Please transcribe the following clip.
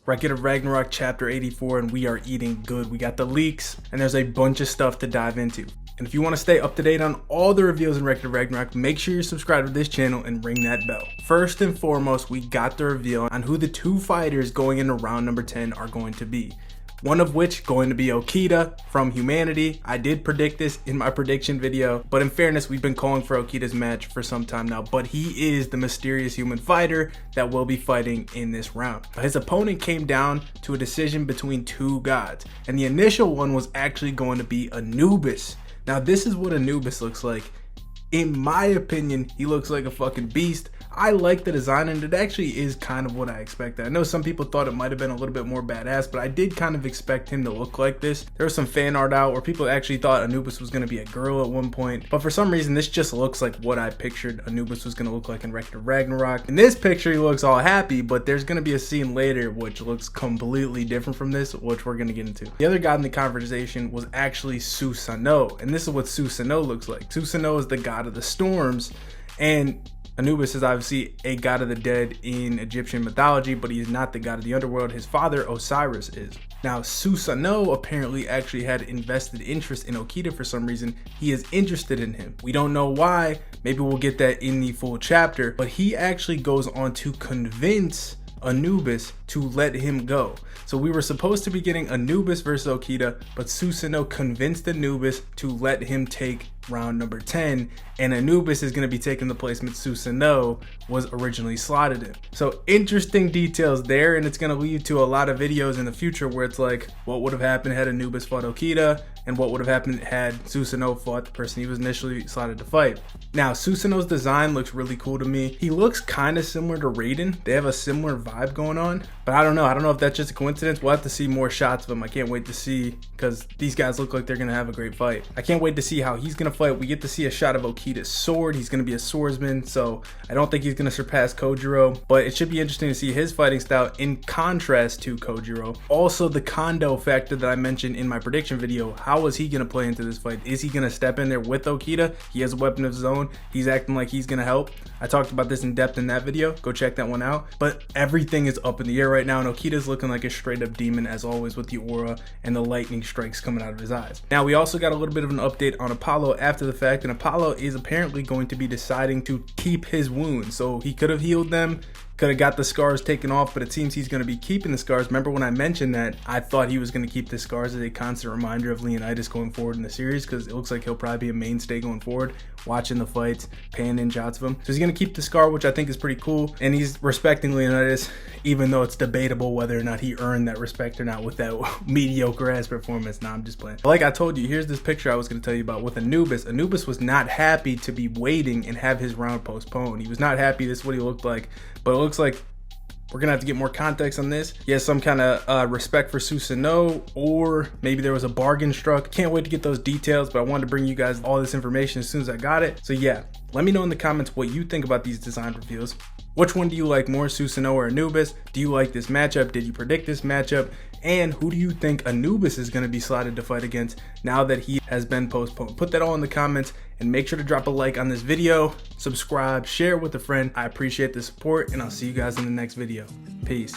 Ragnarok chapter 84, and we are eating good. We got the leaks, and there's a bunch of stuff to dive into. And if you want to stay up to date on all the reveals in Ragnarok, make sure you're subscribed to this channel and ring that bell. First and foremost, we got the reveal on who the two fighters going into round number 10 are going to be. One of which going to be Okita from Humanity. I did predict this in my prediction video, but in fairness, we've been calling for Okita's match for some time now, but he is the mysterious human fighter that will be fighting in this round. His opponent came down to a decision between two gods, and the initial one was actually going to be Anubis. Now this is what Anubis looks like. In my opinion, he looks like a fucking beast. I like the design, and it actually is kind of what I expected. I know some people thought it might have been a little bit more badass, but I did kind of expect him to look like this. There was some fan art out where people actually thought Anubis was going to be a girl at one point, but for some reason this just looks like what I pictured Anubis was going to look like in Ragnarok. In this picture he looks all happy, but there's going to be a scene later which looks completely different from this, which we're going to get into. The other god in the conversation was actually Susanoo, and this is what Susanoo looks like. Susanoo is the god of the storms, and Anubis is obviously a god of the dead in Egyptian mythology, but he is not the god of the underworld. His father Osiris is. Now Susanoo apparently actually had invested interest in Okita for some reason. He is interested in him. We don't know why. Maybe we'll get that in the full chapter, but he actually goes on to convince Anubis to let him go. So we were supposed to be getting Anubis versus Okita, but Susanoo convinced Anubis to let him take round number 10, and Anubis is going to be taking the placement Susanoo was originally slotted in. So interesting details there, and it's going to lead to a lot of videos in the future where it's like, what would have happened had Anubis fought Okita, and what would have happened had Susanoo fought the person he was initially slotted to fight. Now Susanoo's design looks really cool to me. He looks kind of similar to Raiden. They have a similar vibe going on, but I don't know if that's just a coincidence. We'll have to see more shots of him. I can't wait to see, because these guys look like they're going to have a great fight. I can't wait to see how he's going to fight. We get to see a shot of Okita's sword. He's going to be a swordsman, so I don't think he's going to surpass Kojiro, but it should be interesting to see his fighting style in contrast to Kojiro. Also, the Kondo factor that I mentioned in my prediction video, how is he going to play into this fight? Is he going to step in there with Okita? He has a weapon of his own. He's acting like he's going to help. I talked about this in depth in that video. Go check that one out. But everything is up in the air right now, and Okita's looking like a straight up demon as always, with the aura and the lightning strikes coming out of his eyes. Now we also got a little bit of an update on Apollo after the fact, and Apollo is apparently going to be deciding to keep his wounds. So he could have healed them, could have got the scars taken off, but it seems he's going to be keeping the scars. Remember when I mentioned that I thought he was going to keep the scars as a constant reminder of Leonidas going forward in the series, because it looks like he'll probably be a mainstay going forward, watching the fights, paying in shots of him. So he's going to keep the scar, which I think is pretty cool, and he's respecting Leonidas, even though it's debatable whether or not he earned that respect or not with that mediocre ass performance. Nah, I'm just playing. But like I told you, here's this picture I was going to tell you about with Anubis. Anubis was not happy to be waiting and have his round postponed. He was not happy. This is what he looked like, but it looks like we're gonna have to get more context on this. He has some kind of respect for Susanoo, or maybe there was a bargain struck. Can't wait to get those details, but I wanted to bring you guys all this information as soon as I got it. So yeah, let me know in the comments what you think about these design reveals. Which one do you like more, Susanoo or Anubis? Do you like this matchup? Did you predict this matchup? And who do you think Anubis is going to be slotted to fight against now that he has been postponed? Put that all in the comments, and make sure to drop a like on this video, subscribe, share it with a friend. I appreciate the support, and I'll see you guys in the next video. Peace.